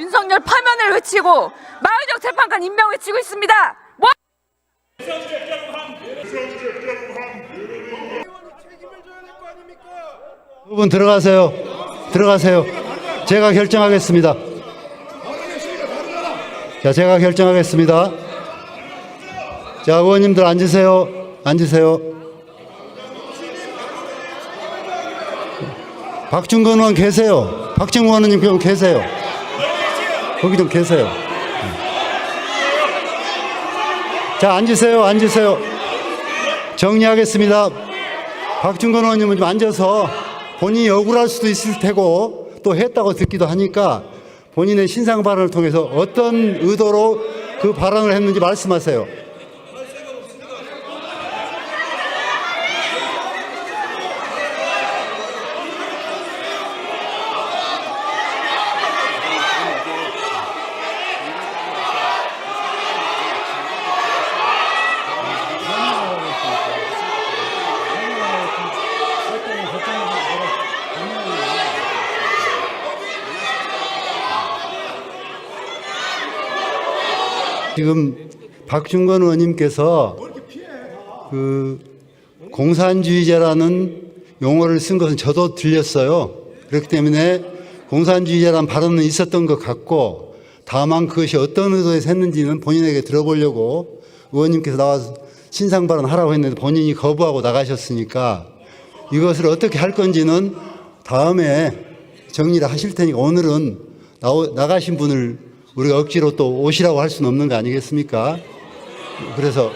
윤석열 파면을 외치고 마의적 재판관 임명 외치고 있습니다. 두 분 들어가세요. 들어가세요. 제가 결정하겠습니다. 자, 제가 결정하겠습니다. 자, 의원님들 앉으세요. 앉으세요. 박준건 의원 계세요. 박정우 의원님 좀 계세요. 거기 좀 계세요. 자, 앉으세요. 앉으세요. 정리하겠습니다. 박준건 의원님은 좀 앉아서 본인이 억울할 수도 있을 테고 또 했다고 듣기도 하니까 본인의 신상 발언을 통해서 어떤 의도로 그 발언을 했는지 말씀하세요. 지금 박준건 의원님께서 그 공산주의자라는 용어를 쓴 것은 저도 들렸어요. 그렇기 때문에 공산주의자라는 발언은 있었던 것 같고 다만 그것이 어떤 의도에서 했는지는 본인에게 들어보려고 의원님께서 나와서 신상 발언하라고 했는데 본인이 거부하고 나가셨으니까 이것을 어떻게 할 건지는 다음에 정리를 하실 테니까 오늘은 나가신 분을 우리가 억지로 또 오시라고 할 수는 없는 거 아니겠습니까? 그래서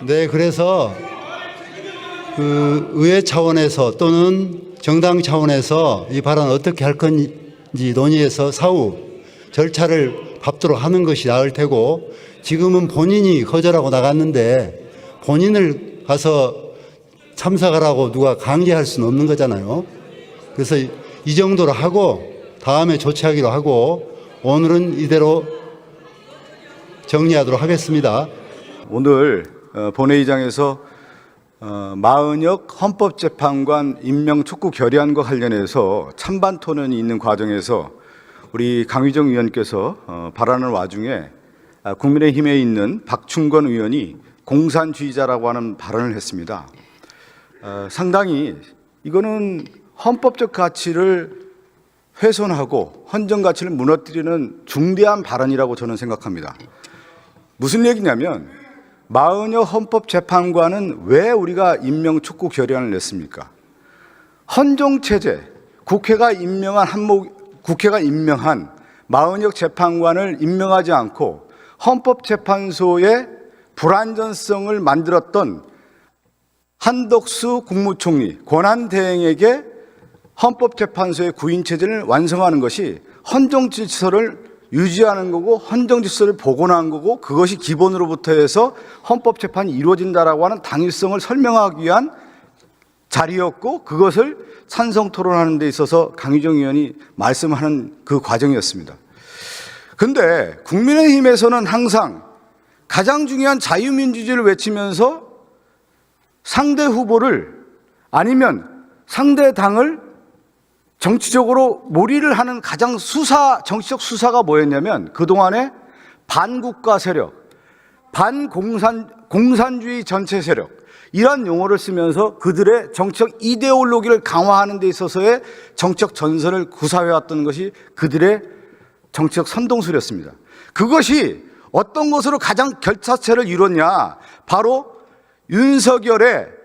네, 그래서 그 의회 차원에서 또는 정당 차원에서 이 발언을 어떻게 할 건지 논의해서 사후 절차를 밟도록 하는 것이 나을 테고 지금은 본인이 거절하고 나갔는데 본인을 가서 참석하라고 누가 강제할 수는 없는 거잖아요. 그래서 이 정도로 하고 다음에 조치하기로 하고 오늘은 이대로 정리하도록 하겠습니다. 오늘 본회의장에서 마은혁 헌법재판관 임명 촉구 결의안과 관련해서 찬반 토론이 있는 과정에서 우리 강의정 의원께서 발언을 와중에 국민의힘에 있는 박충건 의원이 공산주의자라고 하는 발언을 했습니다. 상당히 이거는 헌법적 가치를 훼손하고 헌정 가치를 무너뜨리는 중대한 발언이라고 저는 생각합니다. 무슨 얘기냐면 마은혁 헌법재판관은 왜 우리가 임명 촉구 결의안을 냈습니까? 헌정체제, 국회가 임명한 마은혁 재판관을 임명하지 않고 헌법재판소의 불안전성을 만들었던 한덕수 국무총리 권한대행에게 헌법재판소의 구인체제를 완성하는 것이 헌정질서를 유지하는 거고 헌정질서를 복원한 거고 그것이 기본으로부터 해서 헌법재판이 이루어진다라고 하는 당위성을 설명하기 위한 자리였고 그것을 찬성 토론하는 데 있어서 강의정 의원이 말씀하는 그 과정이었습니다. 그런데 국민의힘에서는 항상 가장 중요한 자유민주주의를 외치면서 상대 후보를 아니면 상대 당을 정치적으로 몰이를 하는 가장 정치적 수사가 뭐였냐면 그동안에 반국가 세력, 공산주의 전체 세력 이런 용어를 쓰면서 그들의 정치적 이데올로기를 강화하는 데 있어서의 정치적 전선을 구사해왔던 것이 그들의 정치적 선동술이었습니다. 그것이 어떤 것으로 가장 결사체를 이뤘냐? 바로 윤석열의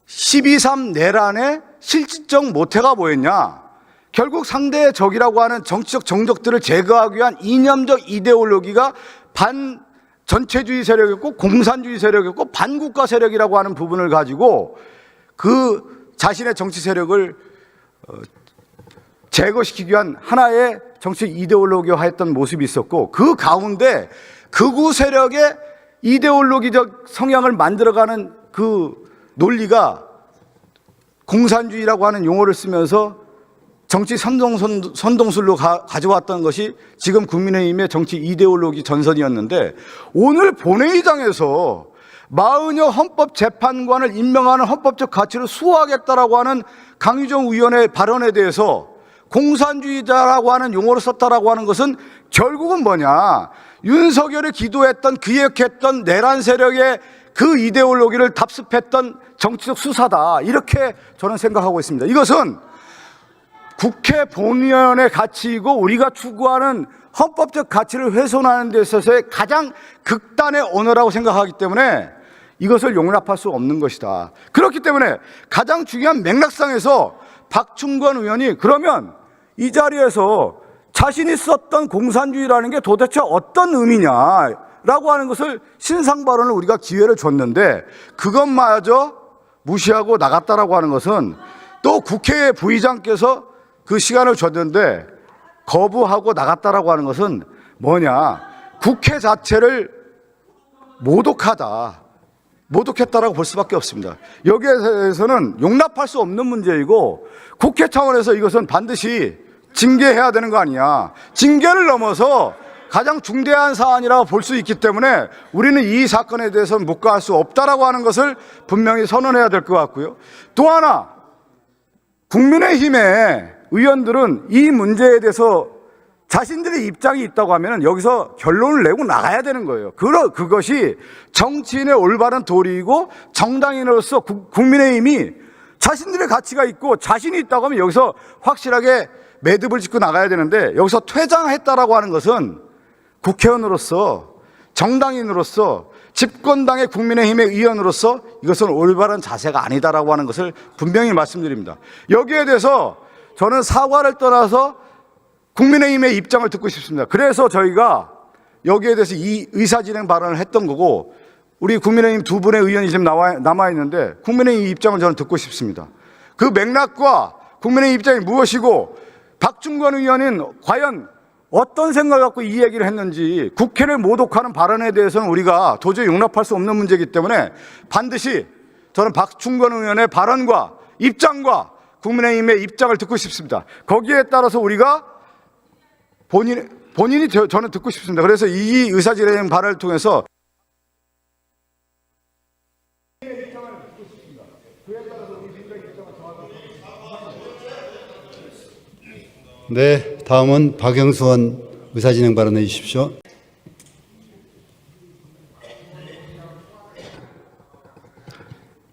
12.3 내란의 실질적 모태가 뭐였냐? 결국 상대의 적이라고 하는 정치적 정적들을 제거하기 위한 이념적 이데올로기가 반전체주의 세력이었고 공산주의 세력이었고 반국가 세력이라고 하는 부분을 가지고 그 자신의 정치 세력을 제거시키기 위한 하나의 정치 이데올로기화했던 모습이 있었고 그 가운데 극우 세력의 이데올로기적 성향을 만들어가는 그 논리가 공산주의라고 하는 용어를 쓰면서 정치 선동술로 가져왔던 것이 지금 국민의힘의 정치 이데올로기 전선이었는데, 오늘 본회의장에서 마은여 헌법재판관을 임명하는 헌법적 가치를 수호하겠다라고 하는 강유정 의원의 발언에 대해서 공산주의자라고 하는 용어를 썼다라고 하는 것은 결국은 뭐냐, 윤석열이 기도했던, 기획했던 내란 세력의 그 이데올로기를 답습했던 정치적 수사다, 이렇게 저는 생각하고 있습니다. 이것은 국회 본연의 가치이고 우리가 추구하는 헌법적 가치를 훼손하는 데 있어서의 가장 극단의 언어라고 생각하기 때문에 이것을 용납할 수 없는 것이다. 그렇기 때문에 가장 중요한 맥락상에서 박충건 의원이 그러면 이 자리에서 자신이 썼던 공산주의라는 게 도대체 어떤 의미냐라고 하는 것을 신상 발언을 우리가 기회를 줬는데, 그것마저 무시하고 나갔다라고 하는 것은, 또 국회 부의장께서 그 시간을 줬는데 거부하고 나갔다라고 하는 것은 뭐냐, 국회 자체를 모독했다라고 볼 수밖에 없습니다. 여기에 대해서는 용납할 수 없는 문제이고, 국회 차원에서 이것은 반드시 징계해야 되는 거 아니냐, 징계를 넘어서 가장 중대한 사안이라고 볼 수 있기 때문에 우리는 이 사건에 대해서는 묵과할 수 없다라고 하는 것을 분명히 선언해야 될 것 같고요. 또 하나, 국민의힘의 의원들은 이 문제에 대해서 자신들의 입장이 있다고 하면 여기서 결론을 내고 나가야 되는 거예요. 그것이 정치인의 올바른 도리이고, 정당인으로서 국민의힘이 자신들의 가치가 있고 자신이 있다고 하면 여기서 확실하게 매듭을 짓고 나가야 되는데, 여기서 퇴장했다라고 하는 것은 국회의원으로서, 정당인으로서, 집권당의 국민의힘의 의원으로서 이것은 올바른 자세가 아니다라고 하는 것을 분명히 말씀드립니다. 여기에 대해서 저는 사과를 떠나서 국민의힘의 입장을 듣고 싶습니다. 그래서 저희가 여기에 대해서 이 의사진행 발언을 했던 거고, 우리 국민의힘 두 분의 의원이 지금 남아있는데 국민의힘 입장을 저는 듣고 싶습니다. 그 맥락과 국민의힘 입장이 무엇이고, 박충건 의원은 과연 어떤 생각을 갖고 이 얘기를 했는지, 국회를 모독하는 발언에 대해서는 우리가 도저히 용납할 수 없는 문제이기 때문에 반드시 저는 박충건 의원의 발언과 입장과 국민의힘의 입장을 듣고 싶습니다. 거기에 따라서 우리가 본인이 저는 듣고 싶습니다. 그래서 이 의사진행 발언을 통해서 네, 다음은 박영수원 의사진행 발언해 주십시오.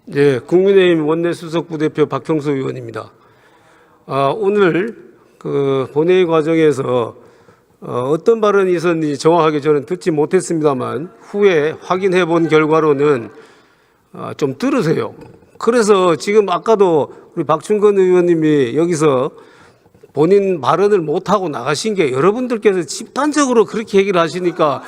네, 국민의힘 원내수석 부대표 박형수 의원입니다. 오늘 그 본회의 과정에서 어떤 발언이 있었는지 정확하게 저는 듣지 못했습니다만, 후에 확인해 본 결과로는 좀 들으세요. 그래서 지금 아까도 우리 박충건 의원님이 여기서 본인 발언을 못하고 나가신 게, 여러분들께서 집단적으로 그렇게 얘기를 하시니까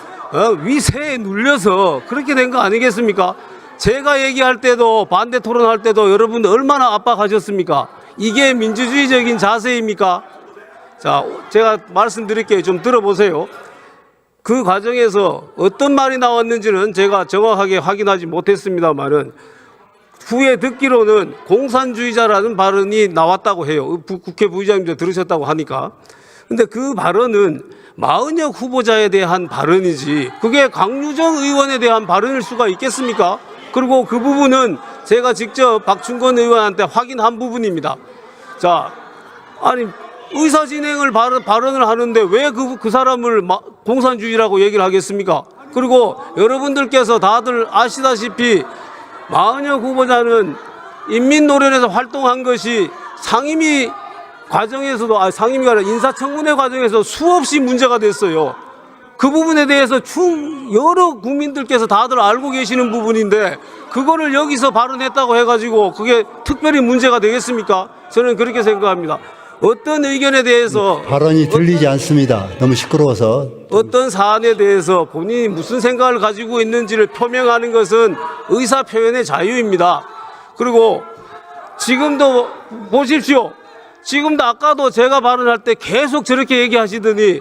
위세에 눌려서 그렇게 된 거 아니겠습니까? 제가 얘기할 때도, 반대 토론할 때도 여러분들 얼마나 압박하셨습니까? 이게 민주주의적인 자세입니까? 자, 제가 말씀드릴게요. 좀 들어보세요. 그 과정에서 어떤 말이 나왔는지는 제가 정확하게 확인하지 못했습니다만은, 후에 듣기로는 공산주의자라는 발언이 나왔다고 해요. 국회 부의장님도 들으셨다고 하니까. 근데 그 발언은 마은혁 후보자에 대한 발언이지, 그게 강유정 의원에 대한 발언일 수가 있겠습니까? 그리고 그 부분은 제가 직접 박충건 의원한테 확인한 부분입니다. 자, 아니, 의사진행을 발언을 하는데 왜 그 사람을 공산주의라고 얘기를 하겠습니까? 그리고 여러분들께서 다들 아시다시피 마은혁 후보자는 인민노련에서 활동한 것이 상임위 과정에서도, 상임위가 아니라 인사청문회 과정에서 수없이 문제가 됐어요. 그 부분에 대해서 여러 국민들께서 다들 알고 계시는 부분인데, 그거를 여기서 발언했다고 해가지고 그게 특별히 문제가 되겠습니까? 저는 그렇게 생각합니다. 어떤 의견에 대해서, 발언이 들리지 않습니다. 너무 시끄러워서. 어떤 사안에 대해서 본인이 무슨 생각을 가지고 있는지를 표명하는 것은 의사 표현의 자유입니다. 그리고 지금도 보십시오. 지금도 아까도 제가 발언할 때 계속 저렇게 얘기하시더니,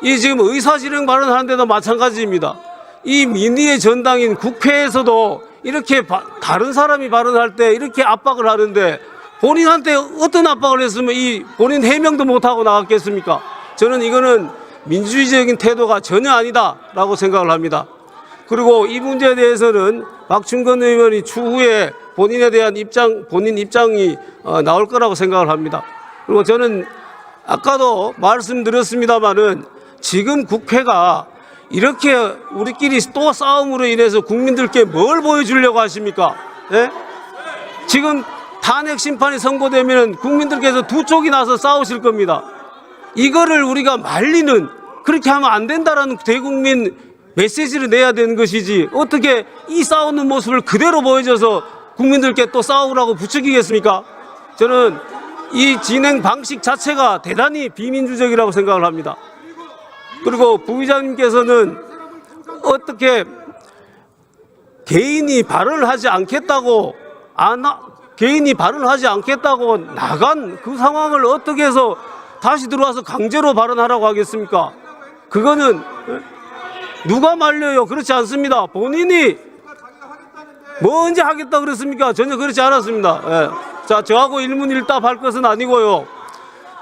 이 지금 의사진행 발언하는데도 마찬가지입니다. 이 민의의 전당인 국회에서도 이렇게 다른 사람이 발언할 때 이렇게 압박을 하는데, 본인한테 어떤 압박을 했으면 이 본인 해명도 못하고 나갔겠습니까? 저는 이거는 민주주의적인 태도가 전혀 아니다라고 생각을 합니다. 그리고 이 문제에 대해서는 박충건 의원이 추후에 본인에 대한 본인 입장이 나올 거라고 생각을 합니다. 그리고 저는 아까도 말씀드렸습니다마는 지금 국회가 이렇게 우리끼리 또 싸움으로 인해서 국민들께 뭘 보여주려고 하십니까? 예? 지금 탄핵 심판이 선고되면 국민들께서 두 쪽이 나서 싸우실 겁니다. 이거를 우리가 말리는, 그렇게 하면 안 된다라는 대국민 메시지를 내야 되는 것이지, 어떻게 이 싸우는 모습을 그대로 보여줘서 국민들께 또 싸우라고 부추기겠습니까? 저는 이 진행 방식 자체가 대단히 비민주적이라고 생각을 합니다. 그리고 부의장님께서는 어떻게 개인이 발언을 하지 않겠다고 나간 그 상황을 어떻게 해서 다시 들어와서 강제로 발언하라고 하겠습니까? 그거는 누가 말려요? 그렇지 않습니다. 본인이 뭐 언제 하겠다 그랬습니까? 전혀 그렇지 않았습니다. 예. 자, 저하고 일문일답할 것은 아니고요.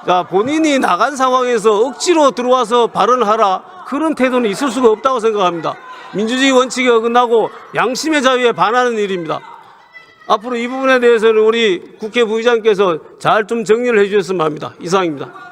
자, 본인이 나간 상황에서 억지로 들어와서 발언하라, 그런 태도는 있을 수가 없다고 생각합니다. 민주주의 원칙에 어긋나고 양심의 자유에 반하는 일입니다. 앞으로 이 부분에 대해서는 우리 국회 부의장께서 잘 좀 정리를 해 주셨으면 합니다. 이상입니다.